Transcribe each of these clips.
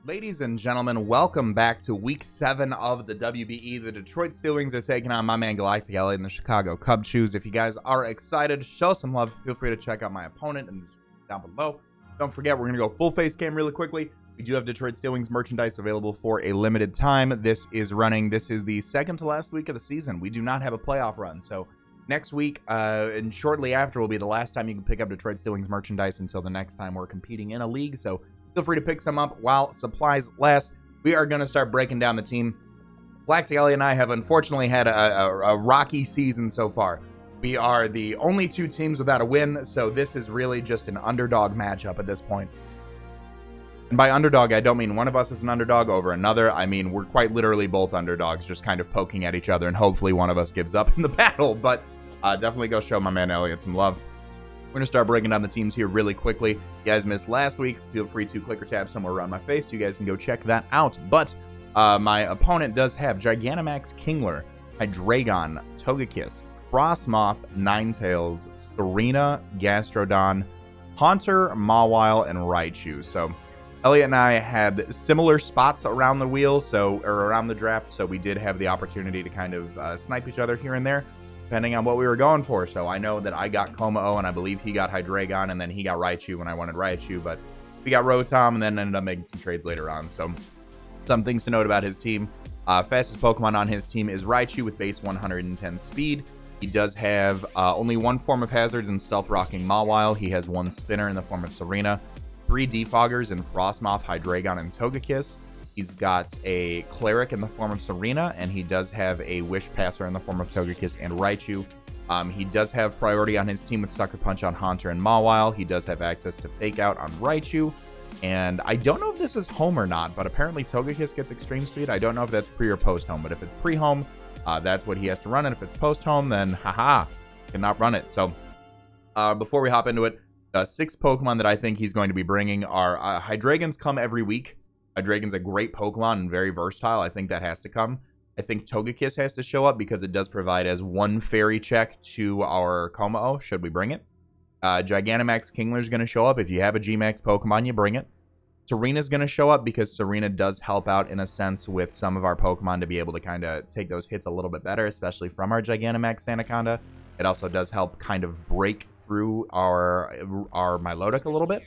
Ladies and gentlemen, welcome back to week 7 of the WBE. The Detroit Steel Wings are taking on my man GalacticElliot and the Chicago Cub Shoes. If you guys are excited, show some love. Feel free to check out my opponent and down below. Don't forget, we're going to go full face cam really quickly. We do have Detroit Steel Wings merchandise available for a limited time. This is the second to last week of the season. We do not have a playoff run, so next week and shortly after will be the last time you can pick up Detroit Steel Wings merchandise until the next time we're competing in a league. So feel free to pick some up while supplies last. We are going to start breaking down the team. GalacticElliot and I have unfortunately had a rocky season so far. We are the only two teams without a win, so this is really just an underdog matchup at this point. And by underdog, I don't mean one of us is an underdog over another. I mean, we're quite literally both underdogs, just kind of poking at each other, and hopefully one of us gives up in the battle. But definitely go show my man Elliot some love. We're going to start breaking down the teams here really quickly. You guys missed last week. Feel free to click or tap somewhere around my face so you guys can go check that out. But my opponent does have Gigantamax Kingler, Hydreigon, Togekiss, Frosmoth, Ninetales, Serena, Gastrodon, Haunter, Mawile, and Raichu. So Elliot and I had similar spots around the wheel, or around the draft, so we did have the opportunity to kind of snipe each other here and there, depending on what we were going for. So I know that I got Kommo-o, and I believe he got Hydreigon, and then he got Raichu when I wanted Raichu, but we got Rotom, and then ended up making some trades later on. So some things to note about his team. Fastest Pokemon on his team is Raichu with base 110 speed. He does have only one form of Hazard in Stealth Rocking Mawile. He has one Spinner in the form of Serena, 3 Defoggers in Frosmoth, Hydreigon, and Togekiss. He's got a Cleric in the form of Serena, and he does have a Wish Passer in the form of Togekiss and Raichu. He does have priority on his team with Sucker Punch on Haunter and Mawile. He does have access to Fake Out on Raichu. And I don't know if this is home or not, but apparently Togekiss gets Extreme Speed. I don't know if that's pre or post home, but if it's pre-home, that's what he has to run. And if it's post-home, then haha, cannot run it. So before we hop into it, 6 Pokemon that I think he's going to be bringing are Hydreigons come every week. Hydreigon's a great Pokemon and very versatile. I think that has to come. I think Togekiss has to show up because it does provide as one fairy check to our Kommo-o, should we bring it. Gigantamax Kingler is going to show up. If you have a G-Max Pokemon, you bring it. Serena's going to show up because Serena does help out in a sense with some of our Pokemon to be able to kind of take those hits a little bit better, especially from our Gigantamax Sandaconda. It also does help kind of break through our Milotic a little bit.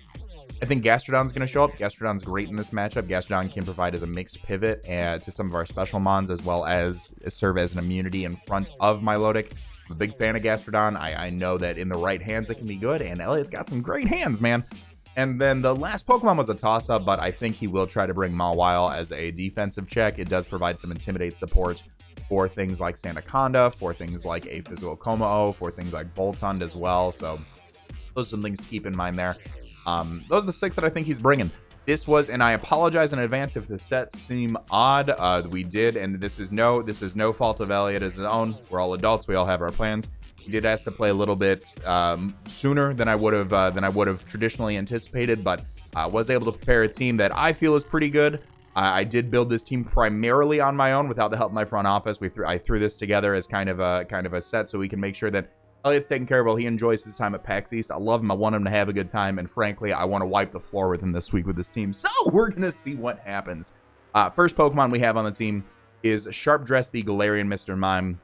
I think Gastrodon's going to show up. Gastrodon's great in this matchup. Gastrodon can provide as a mixed pivot to some of our special mons, as well as serve as an immunity in front of Milotic. I'm a big fan of Gastrodon. I know that in the right hands it can be good, and Elliot's got some great hands, man. And then the last Pokemon was a toss-up, but I think he will try to bring Mawile as a defensive check. It does provide some Intimidate support for things like Sandaconda, for things like a physical Kommo-o, for things like Voltund as well. So those are some things to keep in mind there. Those are the 6 that I think he's bringing. This was, and I apologize in advance if the sets seem odd. We did, and this is no fault of Elliot as his own. We're all adults. We all have our plans. He did ask to play a little bit sooner than I would have traditionally anticipated, but was able to prepare a team that I feel is pretty good. I did build this team primarily on my own without the help of my front office. I threw this together as kind of a set so we can make sure that Elliot's taken care of. Well, he enjoys his time at PAX East. I love him. I want him to have a good time. And frankly, I want to wipe the floor with him this week with this team. So we're going to see what happens. First Pokemon we have on the team is Sharpdress the Galarian Mr. Mime.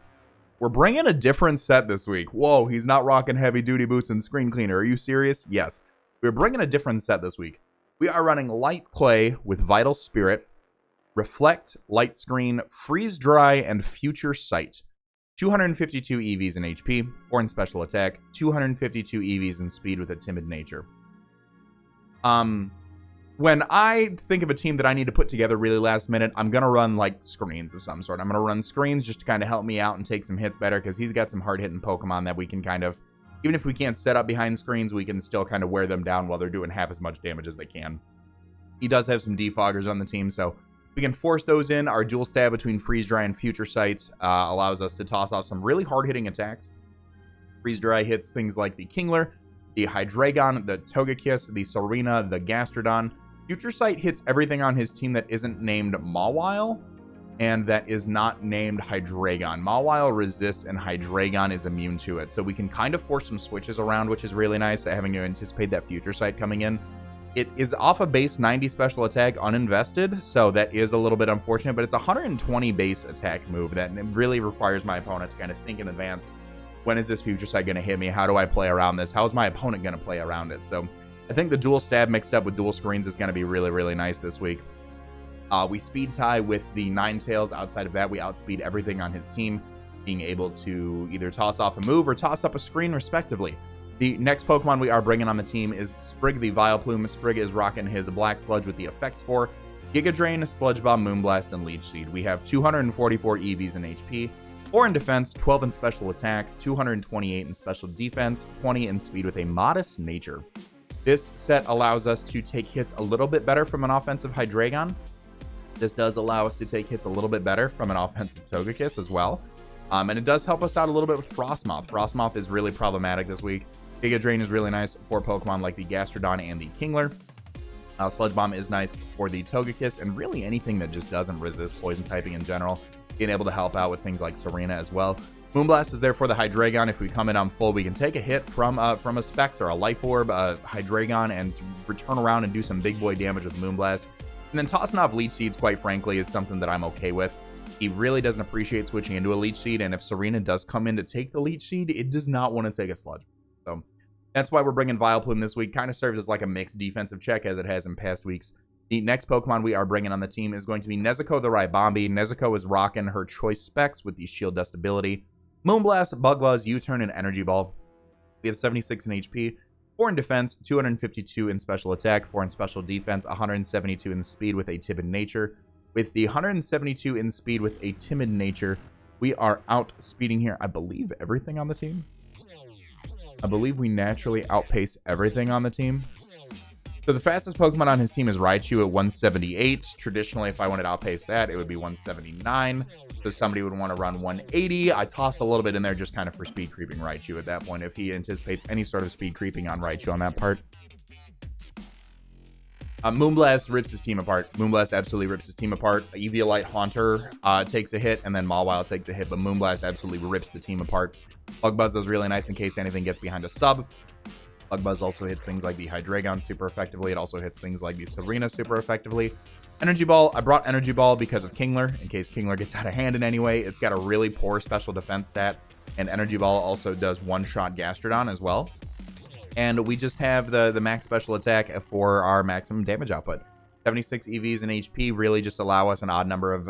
We're bringing a different set this week. Whoa, he's not rocking heavy duty boots and screen cleaner. Are you serious? Yes. We're bringing a different set this week. We are running Light Clay with Vital Spirit, Reflect, Light Screen, Freeze Dry, and Future Sight. 252 EVs in HP, 4 in special attack, 252 EVs in speed with a timid nature. When I think of a team that I need to put together really last minute, I'm going to run like screens of some sort. I'm going to run screens just to kind of help me out and take some hits better, because he's got some hard-hitting Pokemon that we can kind of, even if we can't set up behind screens, we can still kind of wear them down while they're doing half as much damage as they can. He does have some Defoggers on the team, so we can force those in. Our dual stab between Freeze Dry and Future Sight allows us to toss off some really hard-hitting attacks. Freeze Dry hits things like the Kingler, the Hydreigon, the Togekiss, the Serena, the Gastrodon. Future Sight hits everything on his team that isn't named Mawile and that is not named Hydreigon. Mawile resists and Hydreigon is immune to it. So we can kind of force some switches around, which is really nice, having to anticipate that Future Sight coming in. It is off a base 90 special attack uninvested, so that is a little bit unfortunate, but it's a 120 base attack move that really requires my opponent to kind of think in advance. When is this future sight going to hit me? How do I play around this? How is my opponent going to play around it? So I think the dual stab mixed up with dual screens is going to be really, really nice this week. We speed tie with the Ninetales. Outside of that, we outspeed everything on his team, being able to either toss off a move or toss up a screen, respectively. The next Pokemon we are bringing on the team is Sprig the Vileplume. Sprig is rocking his Black Sludge with the Effect Spore, Giga Drain, Sludge Bomb, Moonblast, and Leech Seed. We have 244 EVs in HP, 4 in defense, 12 in special attack, 228 in special defense, 20 in speed with a modest nature. This set allows us to take hits a little bit better from an offensive Hydreigon. This does allow us to take hits a little bit better from an offensive Togekiss as well. And it does help us out a little bit with Frosmoth. Frosmoth is really problematic this week. Giga Drain is really nice for Pokemon like the Gastrodon and the Kingler. Sludge Bomb is nice for the Togekiss, and really anything that just doesn't resist poison typing in general. Being able to help out with things like Serena as well. Moonblast is there for the Hydreigon. If we come in on full, we can take a hit from a Specs or a Life Orb, Hydreigon, and return around and do some big boy damage with Moonblast. And then tossing off Leech Seeds, quite frankly, is something that I'm okay with. He really doesn't appreciate switching into a Leech Seed, and if Serena does come in to take the Leech Seed, it does not want to take a Sludge. So that's why we're bringing Vileplume this week. Kind of serves as like a mixed defensive check as it has in past weeks. The next Pokemon we are bringing on the team is going to be Nezuko the Ribombee. Nezuko is rocking her choice specs with the Shield Dust ability. Moonblast, Bug Buzz, U-Turn, and Energy Ball. We have 76 in HP, 4 in defense, 252 in special attack, 4 in special defense, 172 in speed with a timid nature. With the 172 in speed with a timid nature, we are outspeeding here, I believe, everything on the team. I believe we naturally outpace everything on the team. So the fastest Pokemon on his team is Raichu at 178. Traditionally, if I wanted to outpace that, it would be 179. So somebody would want to run 180. I tossed a little bit in there just kind of for speed creeping Raichu at that point, if he anticipates any sort of speed creeping on Raichu on that part. Moonblast rips his team apart. Moonblast absolutely rips his team apart. Eviolite Haunter takes a hit, and then Mawile takes a hit, but Moonblast absolutely rips the team apart. Bug Buzz is really nice in case anything gets behind a sub. Bug Buzz also hits things like the Hydreigon super effectively. It also hits things like the Serena super effectively. Energy Ball, I brought Energy Ball because of Kingler, in case Kingler gets out of hand in any way. It's got a really poor special defense stat, and Energy Ball also does one-shot Gastrodon as well. And we just have the max special attack for our maximum damage output. 76 EVs in HP really just allow us an odd number of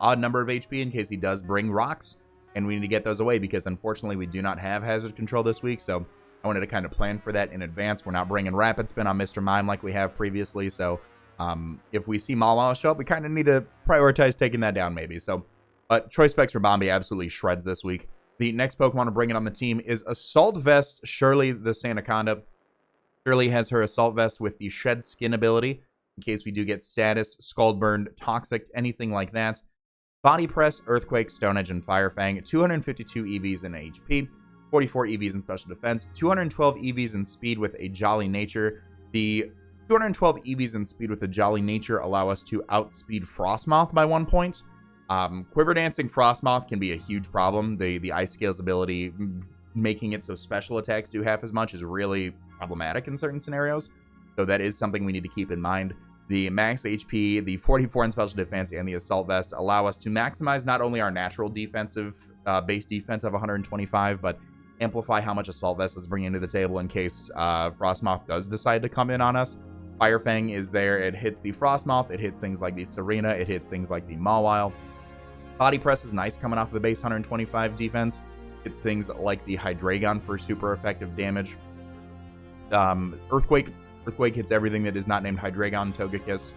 HP in case he does bring rocks, and we need to get those away because unfortunately we do not have hazard control this week. So I wanted to kind of plan for that in advance. We're not bringing Rapid Spin on Mr. Mime like we have previously. So if we see Mawile show up, we kind of need to prioritize taking that down maybe. So, but Choice Specs Ribombee absolutely shreds this week. The next Pokemon to bring it on the team is Assault Vest, Shirley the Sandaconda. Shirley has her Assault Vest with the Shed Skin ability, in case we do get Status, Scald Burned, Toxic, anything like that. Body Press, Earthquake, Stone Edge, and Fire Fang. 252 EVs in HP, 44 EVs in Special Defense, 212 EVs in Speed with a Jolly Nature. The 212 EVs in Speed with a Jolly Nature allow us to outspeed Frosmoth by 1 point. Quiver Dancing Frosmoth can be a huge problem. The Ice Scales ability, making it so special attacks do half as much, is really problematic in certain scenarios. So that is something we need to keep in mind. The max HP, the 44 in special defense, and the Assault Vest allow us to maximize not only our natural defensive base defense of 125, but amplify how much Assault Vest is bringing to the table in case Frosmoth does decide to come in on us. Fire Fang is there. It hits the Frosmoth. It hits things like the Serena. It hits things like the Mawile. Body Press is nice coming off of the base 125 defense. It's things like the Hydreigon for super effective damage. Earthquake hits everything that is not named Hydreigon, Togekiss.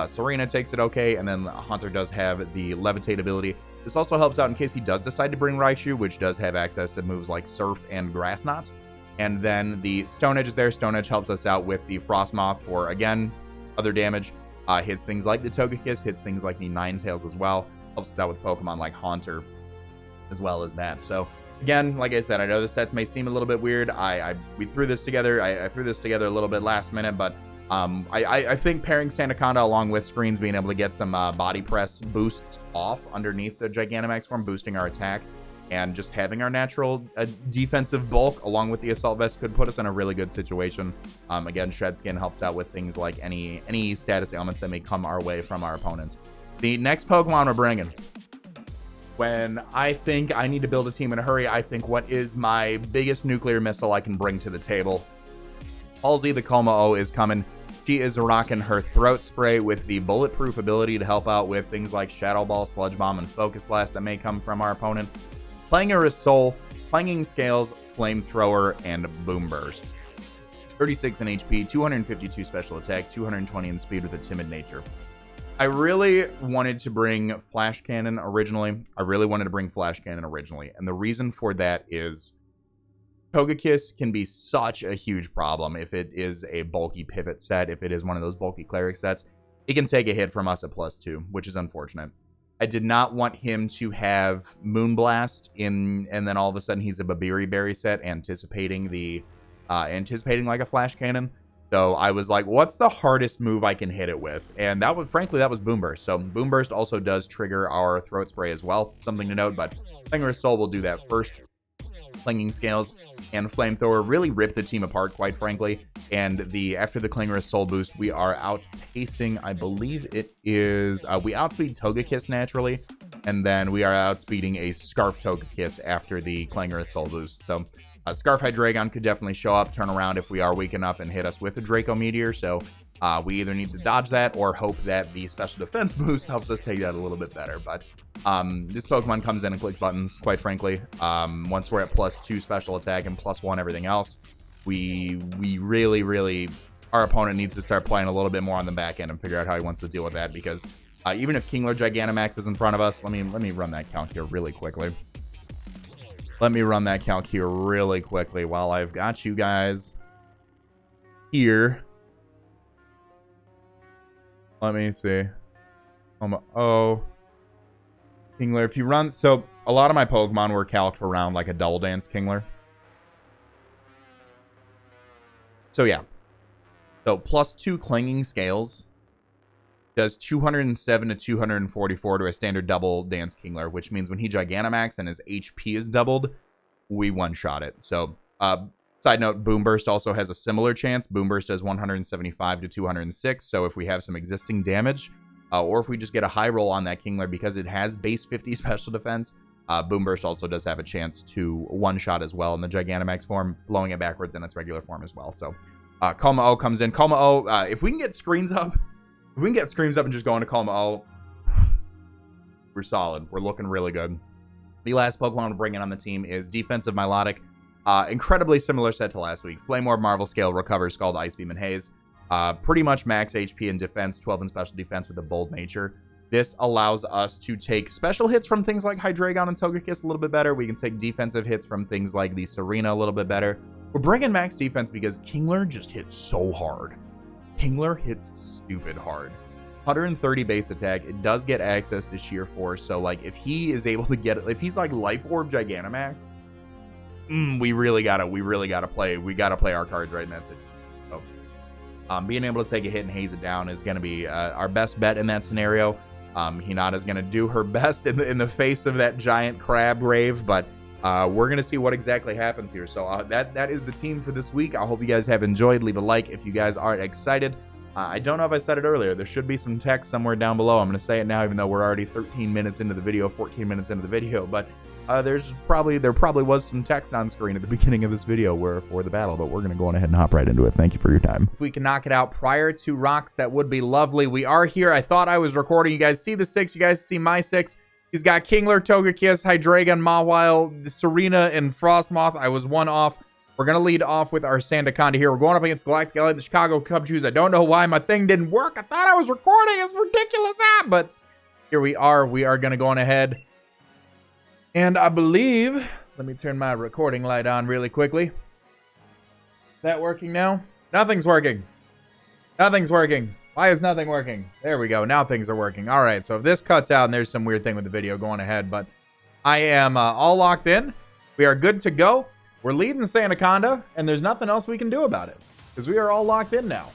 Serena takes it okay, and then Haunter does have the Levitate ability. This also helps out in case he does decide to bring Raichu, which does have access to moves like Surf and Grass Knot. And then the Stone Edge is there. Stone Edge helps us out with the Frosmoth for, again, other damage. Hits things like the Togekiss, hits things like the Ninetales as well. Helps us out with Pokemon like Haunter as well as that. So again, like I said, I know the sets may seem a little bit weird. We threw this together. I threw this together a little bit last minute, but I think pairing Sandaconda along with screens, being able to get some body press boosts off underneath the Gigantamax form, boosting our attack, and just having our natural defensive bulk along with the assault vest could put us in a really good situation. Again, Shed Skin helps out with things like any status ailments that may come our way from our opponent. The next Pokemon we're bringing, when I think I need to build a team in a hurry, I think what is my biggest nuclear missile I can bring to the table. Halsey the Kommo-o is coming. She is rocking her Throat Spray with the bulletproof ability to help out with things like Shadow Ball, Sludge Bomb, and Focus Blast that may come from our opponent. Clangorous Soul, Clanging Scales, Flamethrower, and Boom Burst. 36 in HP, 252 special attack, 220 in speed with a timid nature. I really wanted to bring Flash Cannon originally. And the reason for that is Togekiss can be such a huge problem if it is a bulky pivot set, if it is one of those bulky cleric sets. It can take a hit from us at +2, which is unfortunate. I did not want him to have Moonblast and then all of a sudden he's a Babiri Berry set, anticipating like a Flash Cannon. So I was like, what's the hardest move I can hit it with? And that was Boom Burst. So Boom Burst also does trigger our Throat Spray as well. Something to note, but Clangorous Soul will do that first. Clanging Scales and Flamethrower really rip the team apart, quite frankly. And after the Clangorous Soul boost, we are outpacing, I believe it is, we outspeed Togekiss naturally, and then we are outspeeding a Scarf Togekiss after the Clangorous Soul boost. So Scarf Hydreigon could definitely show up, turn around if we are weak enough, and hit us with a Draco Meteor. So we either need to dodge that or hope that the special defense boost helps us take that a little bit better. But this Pokemon comes in and clicks buttons, quite frankly. Once we're at +2 special attack and +1 everything else, we really, our opponent needs to start playing a little bit more on the back end and figure out how he wants to deal with that, because even if Kingler Gigantamax is in front of us, let me run that count here really quickly. While I've got you guys here. Let me see. Oh, Kingler. If you run, so a lot of my Pokemon were calced around like a Double Dance Kingler. So yeah. So +2 Clanging Scales does 207 to 244 to a standard Double Dance Kingler, which means when he Gigantamax and his HP is doubled, we one-shot it. So, side note, Boom Burst also has a similar chance. Boom Burst does 175 to 206, so if we have some existing damage, or if we just get a high roll on that Kingler because it has base 50 special defense, Boom Burst also does have a chance to one-shot as well in the Gigantamax form, blowing it backwards in its regular form as well. So, Kommo-o comes in. Kommo-o, if we can get screens up, and just go into Kommo-o, we're solid. We're looking really good. The last Pokemon we're bringing on the team is Defensive Milotic. Incredibly similar set to last week. Flame Orb, Marvel Scale, Recover, Scald, Ice Beam, and Haze. Pretty much max HP and defense, 12 in special defense with a bold nature. This allows us to take special hits from things like Hydreigon and Togekiss a little bit better. We can take defensive hits from things like the Serena a little bit better. We're bringing max defense because Kingler just hits so hard. Kingler hits stupid hard. 130 base attack. It does get access to sheer force. So like if he is able to get it, if he's like Life Orb Gigantamax, we really gotta play our cards right in that situation. So being able to take a hit and haze it down is gonna be our best bet in that scenario. Hinata's gonna do her best in the face of that giant crab rave, but we're gonna see what exactly happens here. So that is the team for this week. I hope you guys have enjoyed. Leave a like if you guys are excited. I don't know if I said it earlier. There should be some text somewhere down below. I'm going to say it now, even though we're already 13 minutes into the video, 14 minutes into the video. But there probably was some text on screen at the beginning of this video for the battle. But we're going to go on ahead and hop right into it. Thank you for your time. If we can knock it out prior to rocks, that would be lovely. We are here. I thought I was recording. You guys see the 6. You guys see my 6. He's got Kingler, Togekiss, Hydreigon, Mawile, Serena, and Frosmoth. I was one off. We're going to lead off with our Sandaconda here. We're going up against GalacticElliot, the Chicago Cub Shoes. I don't know why my thing didn't work. I thought I was recording. It's ridiculous, but here we are. We are going to go on ahead. And I believe, let me turn my recording light on really quickly. Is that working now? Nothing's working. Nothing's working. Why is nothing working? There we go. Now things are working. All right. So if this cuts out and there's some weird thing with the video, go on ahead. But I am all locked in. We are good to go. We're leading Sandaconda, and there's nothing else we can do about it because we are all locked in now.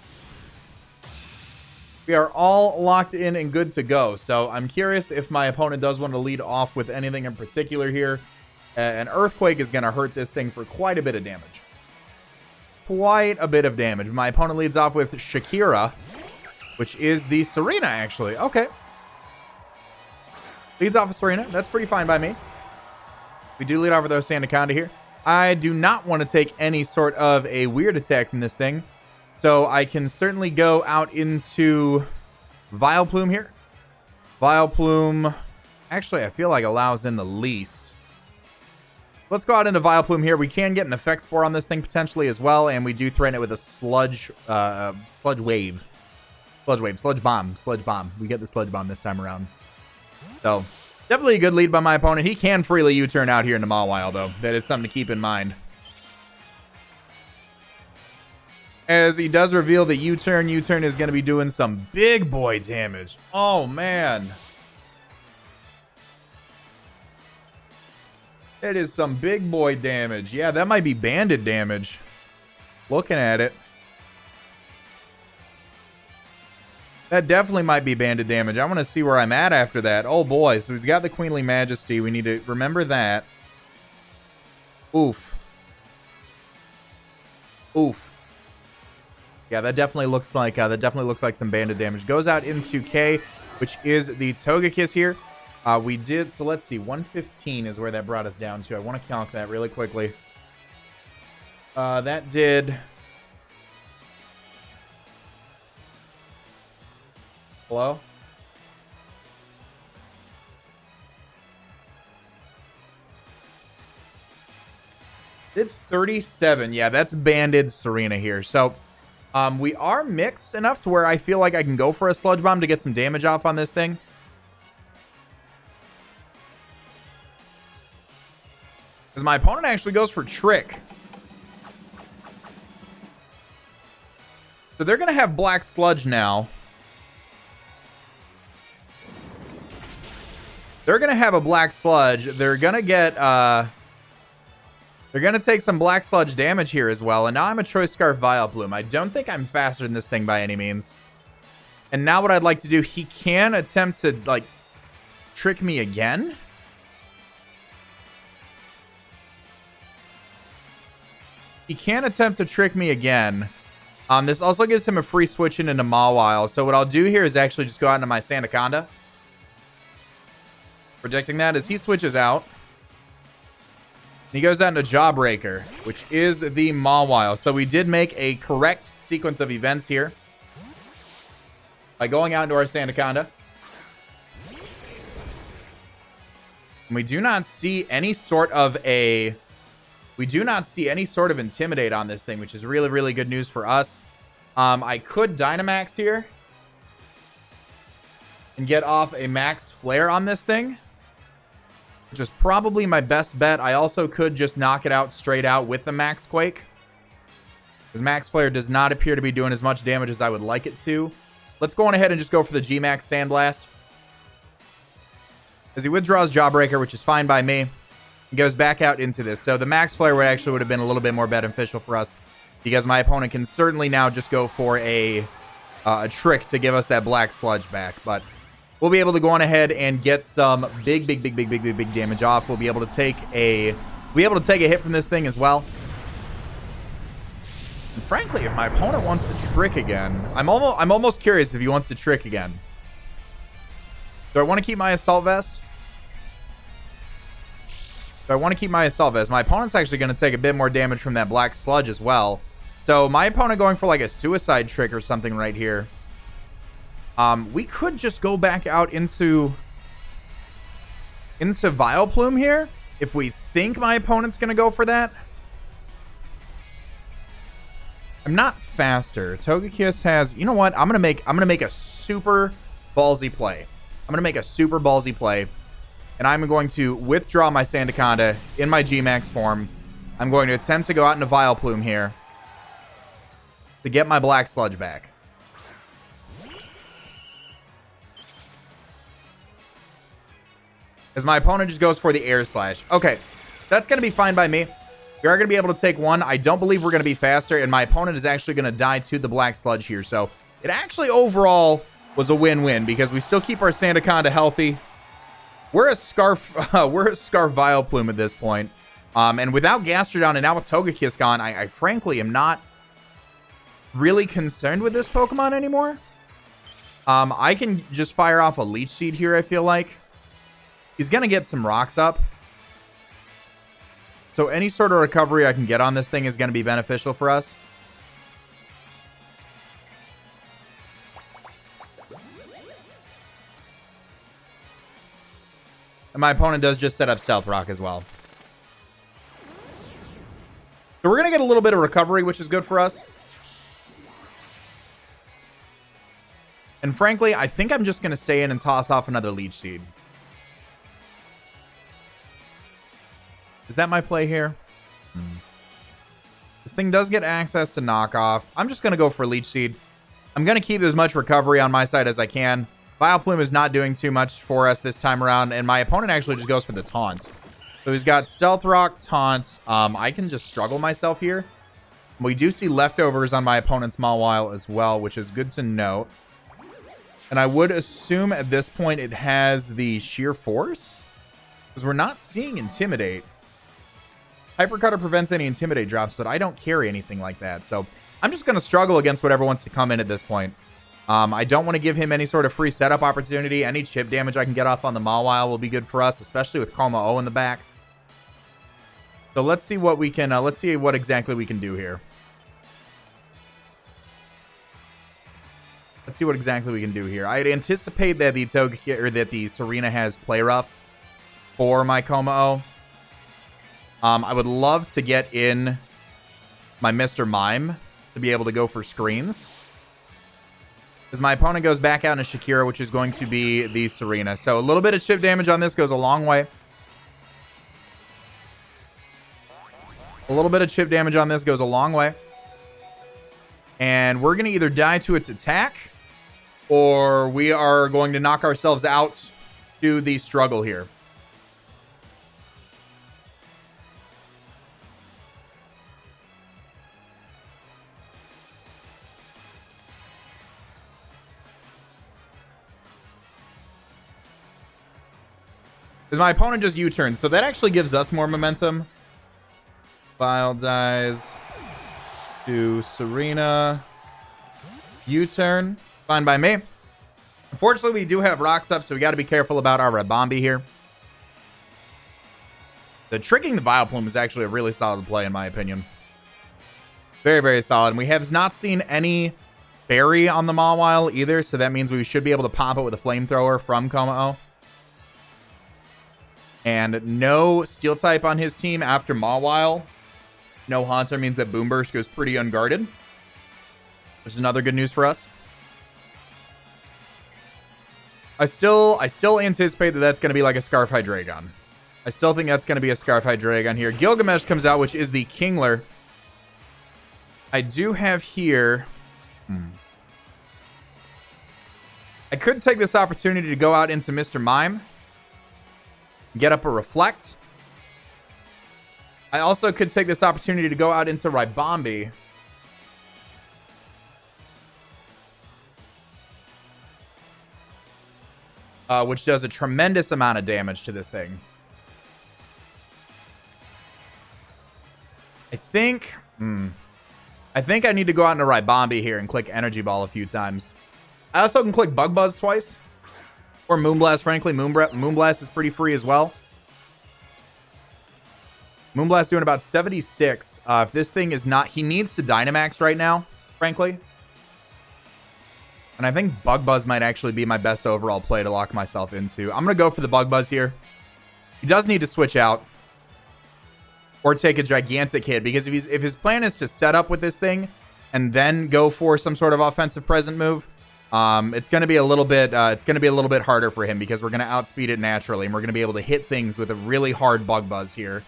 We are all locked in and good to go. So I'm curious if my opponent does want to lead off with anything in particular here. An Earthquake is going to hurt this thing for quite a bit of damage. Quite a bit of damage. My opponent leads off with Shakira, which is the Serena, actually. Okay. Leads off with Serena. That's pretty fine by me. We do lead off with our Sandaconda here. I do not want to take any sort of a weird attack from this thing. So I can certainly go out into Vileplume here. Vileplume, actually, I feel like allows in the least. Let's go out into Vileplume here. We can get an Effect Spore on this thing potentially as well, and we do threaten it with a Sludge Wave. Sludge Bomb. We get the Sludge Bomb this time around. So, definitely a good lead by my opponent. He can freely U-turn out here in the Mawile, though. That is something to keep in mind. As he does reveal the U-turn. U-turn is going to be doing some big boy damage. Oh, man. It is some big boy damage. Yeah, that might be banded damage. Looking at it. That definitely might be banded damage. I want to see where I'm at after that. Oh, boy. So he's got the Queenly Majesty. We need to remember that. Oof. Oof. Yeah, that definitely looks like some banded damage. Goes out into K, which is the Togekiss here. We did, so let's see, 115 is where that brought us down to. I want to calc that really quickly. That did... Hello? Did 37. Yeah, that's banded Serena here. So, we are mixed enough to where I feel like I can go for a Sludge Bomb to get some damage off on this thing. Because my opponent actually goes for Trick. So they're going to have Black Sludge now. They're going to have a Black Sludge. They're going to get... They're going to take some Black Sludge damage here as well. And now I'm a Choice Scarf Vileplume. I don't think I'm faster than this thing by any means. And now what I'd like to do, he can attempt to, like, trick me again. He can attempt to trick me again. This also gives him a free switch into Mawile. So what I'll do here is actually just go out into my Sandaconda. Projecting that as he switches out. He goes out into Jawbreaker, which is the Mawile. So we did make a correct sequence of events here. By going out into our Sandaconda. And we do not see any sort of a... We do not see any sort of Intimidate on this thing, which is really, really good news for us. I could Dynamax here. And get off a Max Flare on this thing. Which is probably my best bet. I also could just knock it out straight out with the Max Quake. Because Max Flare does not appear to be doing as much damage as I would like it to. Let's go on ahead and just go for the G-Max Sandblast. As he withdraws Jawbreaker, which is fine by me. He goes back out into this. So the Max Flare would have been a little bit more beneficial for us. Because my opponent can certainly now just go for a trick to give us that Black Sludge back. But we'll be able to go on ahead and get some big damage off. We'll be able to take a hit from this thing as well. And frankly, if my opponent wants to trick again, I'm almost curious if he wants to trick again. Do I want to keep my Assault Vest? So I want to keep my Assault Vest. My opponent's actually going to take a bit more damage from that Black Sludge as well. So my opponent going for like a Suicide Trick or something right here. We could just go back out into Vileplume here. If we think my opponent's going to go for that. I'm not faster. Togekiss has... You know what? I'm going to make a super ballsy play. I'm going to make a super ballsy play. And I'm going to withdraw my Sandaconda in my G-Max form. I'm going to attempt to go out into Vileplume here to get my Black Sludge back. As my opponent just goes for the Air Slash. Okay, that's going to be fine by me. We are going to be able to take one. I don't believe we're going to be faster, and my opponent is actually going to die to the Black Sludge here. So it actually overall was a win-win because we still keep our Sandaconda healthy. We're a Scarf Vileplume at this point. And without Gastrodon and now with Togekiss gone, I frankly am not really concerned with this Pokemon anymore. I can just fire off a Leech Seed here, I feel like. He's going to get some rocks up. So any sort of recovery I can get on this thing is going to be beneficial for us. And my opponent does just set up Stealth Rock as well. So we're going to get a little bit of recovery, which is good for us. And frankly, I think I'm just going to stay in and toss off another Leech Seed. Is that my play here? This thing does get access to knockoff. I'm just going to go for Leech Seed. I'm going to keep as much recovery on my side as I can. Vileplume is not doing too much for us this time around, and my opponent actually just goes for the taunt. So he's got Stealth Rock, taunt. I can just struggle myself here. We do see leftovers on my opponent's Mawile as well, which is good to note. And I would assume at this point it has the Sheer Force, because we're not seeing Intimidate. Hyper Cutter prevents any Intimidate drops, but I don't carry anything like that. So I'm just going to struggle against whatever wants to come in at this point. I don't want to give him any sort of free setup opportunity. Any chip damage I can get off on the Mawile will be good for us, especially with Kommo-o in the back. So let's see what we can, let's see what exactly we can do here. Let's see what exactly we can do here. I'd anticipate that the Serena has Play Rough for my Kommo-o. I would love to get in my Mr. Mime to be able to go for screens. As my opponent goes back out in a Shakira, which is going to be the Serena. So a little bit of chip damage on this goes a long way. A little bit of chip damage on this goes a long way. And we're going to either die to its attack, or we are going to knock ourselves out to the struggle here. Because my opponent just U-turns, so that actually gives us more momentum. File dies to Serena. U-turn. Fine by me. Unfortunately, we do have rocks up, so we got to be careful about our Ribombee here. The tricking the Vileplume is actually a really solid play, in my opinion. Very, very solid. And we have not seen any berry on the Mawile either, so that means we should be able to pop it with a flamethrower from Kommo-o. And no Steel type on his team after Mawile. No Haunter means that Boom Burst goes pretty unguarded, which is another good news for us. I still anticipate that that's going to be like a Scarf Hydreigon. I still think that's going to be a Scarf Hydreigon here. Gilgamesh comes out, which is the Kingler. I do have here... I could take this opportunity to go out into Mr. Mime. Get up a Reflect. I also could take this opportunity to go out into Ribombee. Which does a tremendous amount of damage to this thing. I think I need to go out into Ribombee here and click Energy Ball a few times. I also can click Bug Buzz twice. Or Moonblast, frankly. Moonblast is pretty free as well. Moonblast doing about 76. If this thing is not... He needs to Dynamax right now, frankly. And I think Bug Buzz might actually be my best overall play to lock myself into. I'm going to go for the Bug Buzz here. He does need to switch out. Or take a gigantic hit. Because if his plan is to set up with this thing and then go for some sort of offensive present move... it's going to be a little bit harder for him because we're going to outspeed it naturally, and we're going to be able to hit things with a really hard Bug Buzz here.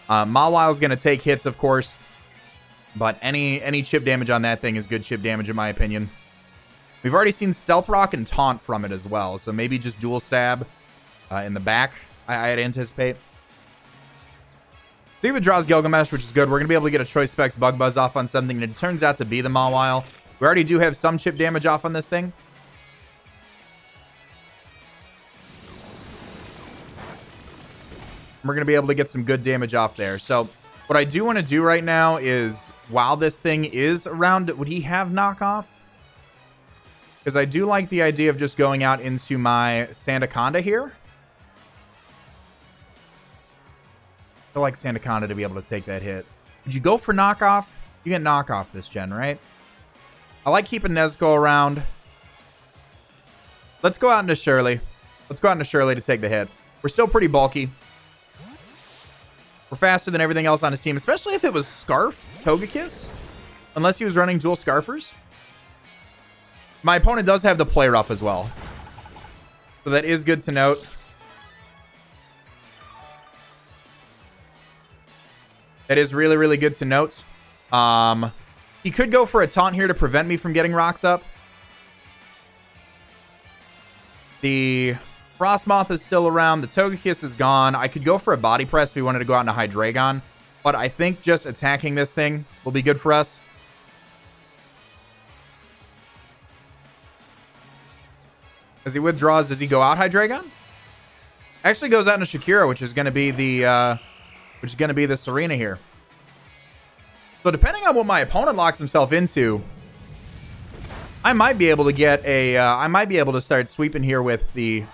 Mawile's going to take hits, of course, but any chip damage on that thing is good chip damage in my opinion. We've already seen Stealth Rock and Taunt from it as well, so maybe just dual stab in the back, I'd anticipate. See if it draws Gilgamesh, which is good. We're going to be able to get a Choice Specs Bug Buzz off on something, and it turns out to be the Mawile. We already do have some chip damage off on this thing. We're going to be able to get some good damage off there. So what I do want to do right now is, while this thing is around, would he have knockoff? Because I do like the idea of just going out into my Sandaconda here. I feel like Sandaconda to be able to take that hit. Would you go for knockoff? You get knockoff this gen, right? I like keeping Nezuko around. Let's go out into Shirley. Let's go out into Shirley to take the hit. We're still pretty bulky. We're faster than everything else on his team, especially if it was Scarf Togekiss. Unless he was running dual Scarfers. My opponent does have the play rough as well. So that is good to note. That is really, really good to note. He could go for a taunt here to prevent me from getting rocks up. The Frosmoth is still around. The Togekiss is gone. I could go for a body press if we wanted to go out into Hydreigon. But I think just attacking this thing will be good for us. As he withdraws, does he go out Hydreigon? Actually goes out into Shakira, which is going to be the Serena here. So depending on what my opponent locks himself into, I might be able to get a I might be able to start sweeping here with the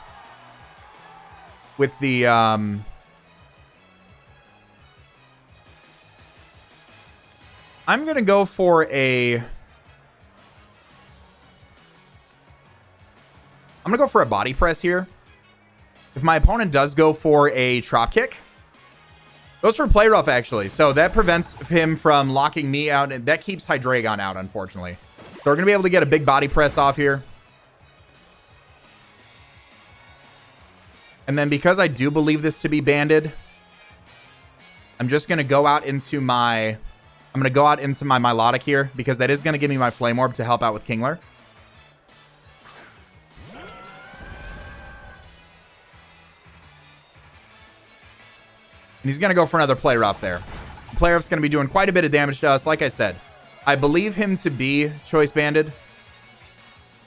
I'm going to go for a I'm going to go for a body press here. If my opponent does go for a drop kick, goes for play rough, actually. So that prevents him from locking me out, and that keeps Hydreigon out, unfortunately. So we're going to be able to get a big body press off here. And then because I do believe this to be banded, I'm just going to go out into my Milotic here, because that is going to give me my Flame Orb to help out with Kingler. And he's going to go for another play rough there. Play rough's going to be doing quite a bit of damage to us. Like I said, I believe him to be choice banded.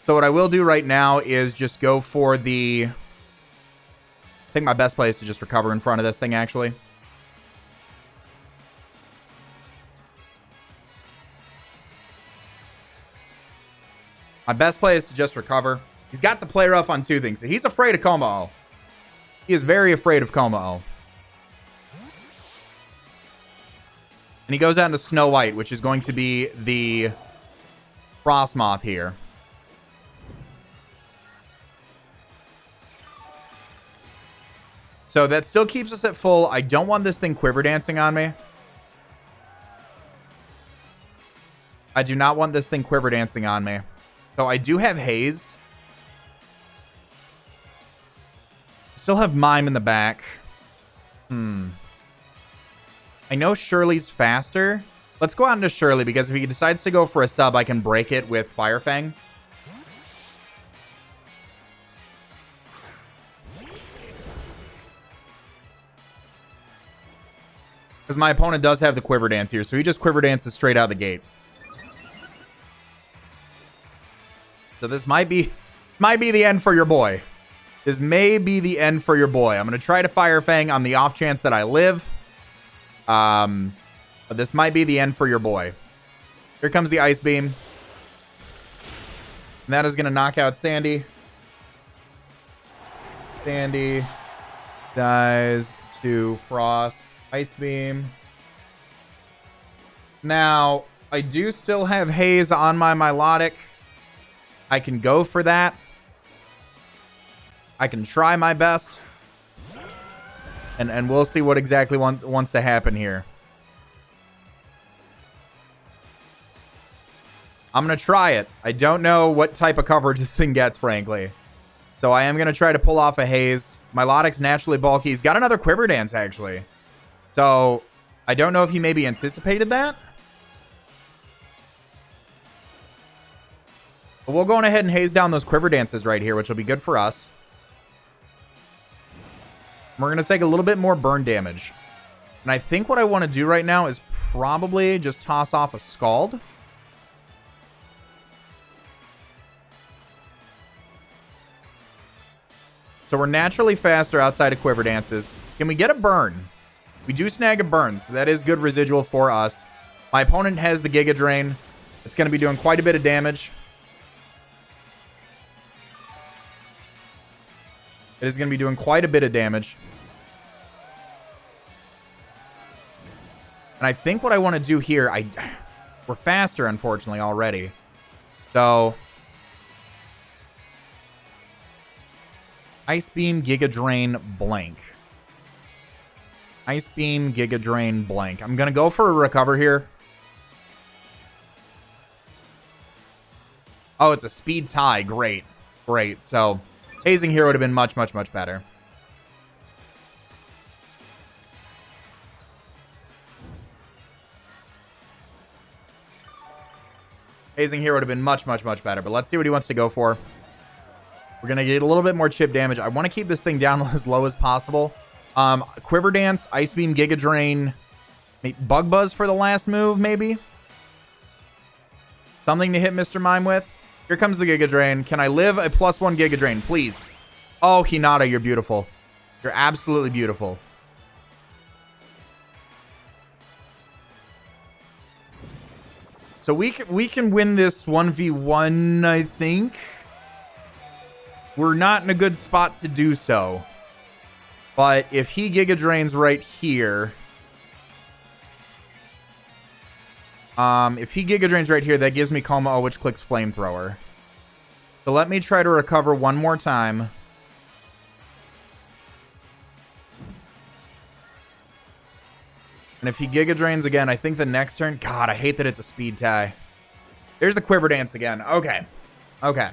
So what I will do right now is just go for the... I think my best play is to just recover in front of this thing, actually. My best play is to just recover. He's got the play rough on two things. So he's afraid of Kommo-o. He is very afraid of Kommo-o. And he goes down to Snow White, which is going to be the Frosmoth here. So that still keeps us at full. I don't want this thing quiver dancing on me. I do not want this thing quiver dancing on me. So I do have haze. Still have Mime in the back. I know Shirley's faster. Let's go out into Shirley, because if he decides to go for a sub, I can break it with Fire Fang. Because my opponent does have the Quiver Dance here, so he just Quiver Dances straight out the gate. So this might be the end for your boy. This may be the end for your boy. I'm going to try to Fire Fang on the off chance that I live. But this might be the end for your boy. Here comes the Ice Beam. And that is going to knock out Sandy. Sandy dies to Frost. Ice Beam. Now, I do still have Haze on my Milotic. I can go for that. I can try my best. And we'll see what exactly wants to happen here. I'm going to try it. I don't know what type of coverage this thing gets, frankly. So I am going to try to pull off a Haze. Milotic's naturally bulky. He's got another Quiver Dance, actually. So I don't know if he maybe anticipated that. But we'll go on ahead and Haze down those Quiver Dances right here, which will be good for us. We're going to take a little bit more burn damage. And I think what I want to do right now is probably just toss off a Scald. So we're naturally faster outside of Quiver Dances. Can we get a burn? We do snag a burn, so that is good residual for us. My opponent has the Giga Drain. It's going to be doing quite a bit of damage. It is going to be doing quite a bit of damage. And I think what I want to do here, we're faster, unfortunately, already. So, Ice Beam, Giga Drain, blank. Ice Beam, Giga Drain, blank. I'm going to go for a recover here. Oh, it's a speed tie. Great. Great. So, hazing here would have been much, much, much better. Hazing here would have been much, much, much better. But let's see what he wants to go for. We're going to get a little bit more chip damage. I want to keep this thing down as low as possible. Quiver Dance, Ice Beam, Giga Drain, Bug Buzz for the last move, maybe? Something to hit Mr. Mime with. Here comes the Giga Drain. Can I live a +1 Giga Drain, please? Oh, Hinata, you're beautiful. You're absolutely beautiful. So we can win this 1v1, I think. We're not in a good spot to do so. But if he Giga Drains right here... if he Giga Drains right here, that gives me Kommo-o, which clicks Flamethrower. So let me try to recover one more time. And if he Giga Drains again, I think the next turn... God, I hate that it's a speed tie. There's the Quiver Dance again. Okay. Okay.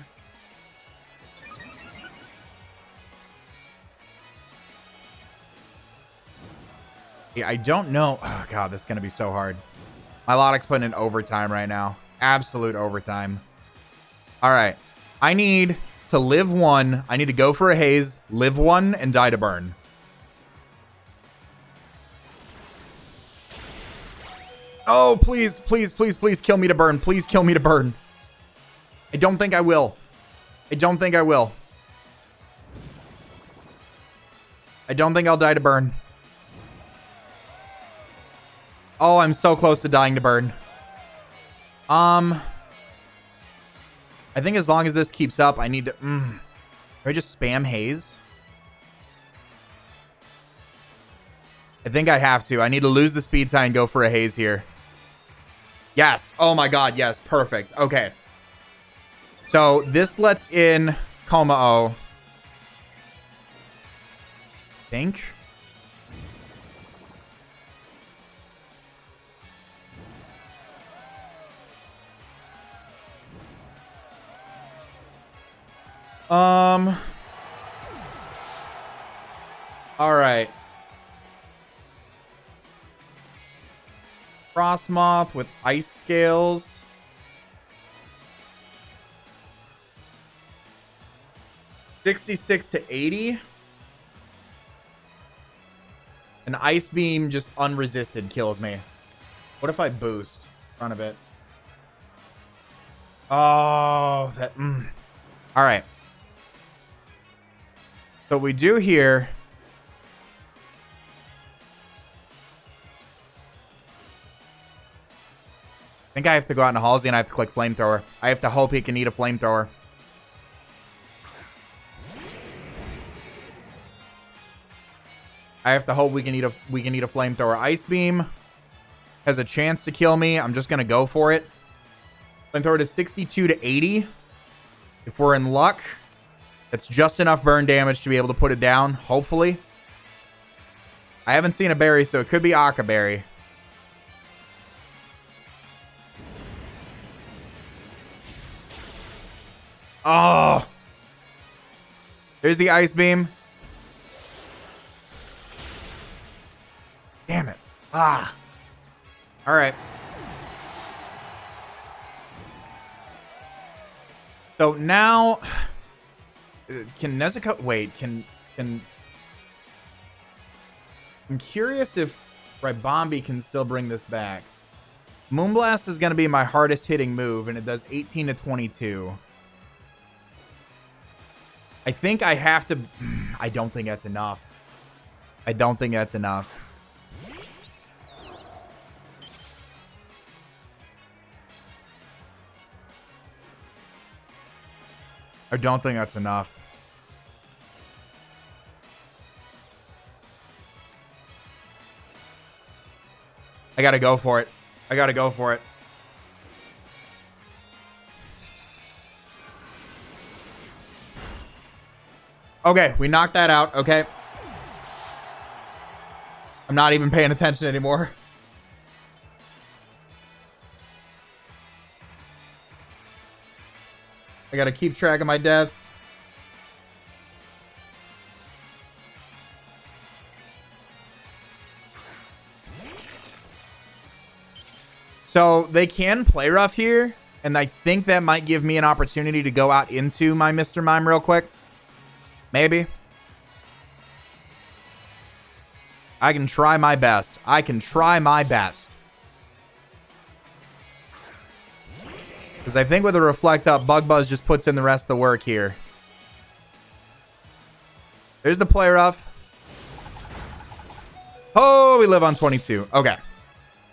Yeah, I don't know. Oh, God, this is going to be so hard. Milotic's putting in overtime right now. Absolute overtime. All right. I need to live one. I need to go for a haze, live one, and die to burn. Oh, please, please, please, please kill me to burn. Please kill me to burn. I don't think I will. I don't think I will. I don't think I'll die to burn. Oh, I'm so close to dying to burn. I think as long as this keeps up, I need to... Do I just spam haze? I think I have to. I need to lose the speed tie and go for a haze here. Yes. Oh my god, yes. Perfect. Okay. So this lets in Kommo-o. I think. All right. Frosmoth with ice scales. $66 to $80. An ice beam just unresisted kills me. What if I boost in front of it? Oh, that. All right. So what we do here. I think I have to go out into Halsey and I have to click Flamethrower. I have to hope he can eat a Flamethrower. I have to hope we can eat a Flamethrower. Ice Beam has a chance to kill me. I'm just gonna go for it. Flamethrower to 62 to 80. If we're in luck, that's just enough burn damage to be able to put it down, hopefully. I haven't seen a berry, so it could be Aka Berry. Oh! There's the Ice Beam. Damn it. Ah. Alright. So now... Can Nezuko... Wait, can... I'm curious if Ribombee can still bring this back. Moonblast is going to be my hardest hitting move, and it does 18 to 22. I think I have to... I don't think that's enough. I don't think that's enough. I don't think that's enough. I gotta go for it. I gotta go for it. Okay, we knocked that out. Okay. I'm not even paying attention anymore. I gotta keep track of my deaths. So they can play rough here, and I think that might give me an opportunity to go out into my Mr. Mime real quick. Maybe. I can try my best. I can try my best. Because I think with a Reflect Up, Bug Buzz just puts in the rest of the work here. There's the play rough. Oh, we live on 22. Okay.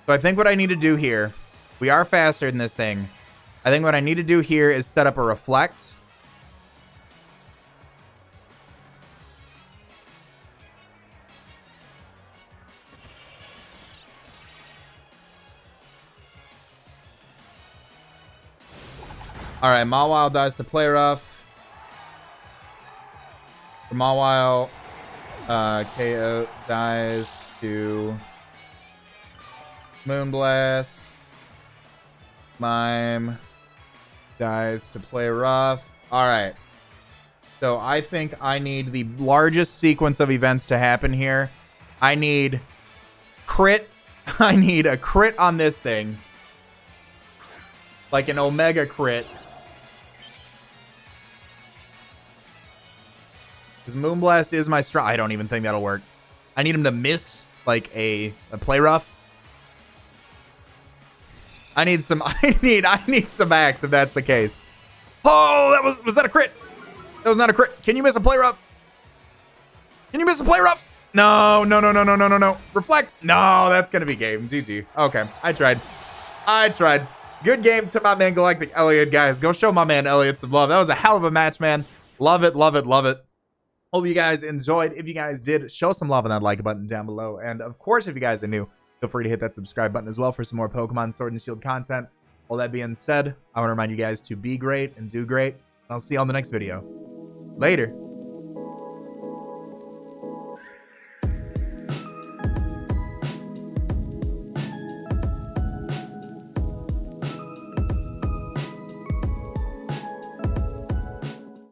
So I think what I need to do here, we are faster than this thing. I think what I need to do here is set up a Reflect. All right, Mawile dies to play rough. Mawile, KO dies to Moonblast. Mime dies to play rough. All right. So I think I need the largest sequence of events to happen here. I need crit. I need a crit on this thing. Like an Omega crit. Because Moonblast is my strong. I don't even think that'll work. I need him to miss like a play rough. I need some. I need some axe if that's the case. Oh, was that a crit? That was not a crit. Can you miss a play rough? Can you miss a play rough? No. Reflect. No, that's gonna be game. GG. Okay, I tried. Good game to my man GalacticElliot, guys. Go show my man Elliot some love. That was a hell of a match, man. Love it. Hope you guys enjoyed. If you guys did, show some love on that like button down below. And of course, if you guys are new, feel free to hit that subscribe button as well for some more Pokemon Sword and Shield content. All that being said, I want to remind you guys to be great and do great. And I'll see you on the next video. Later.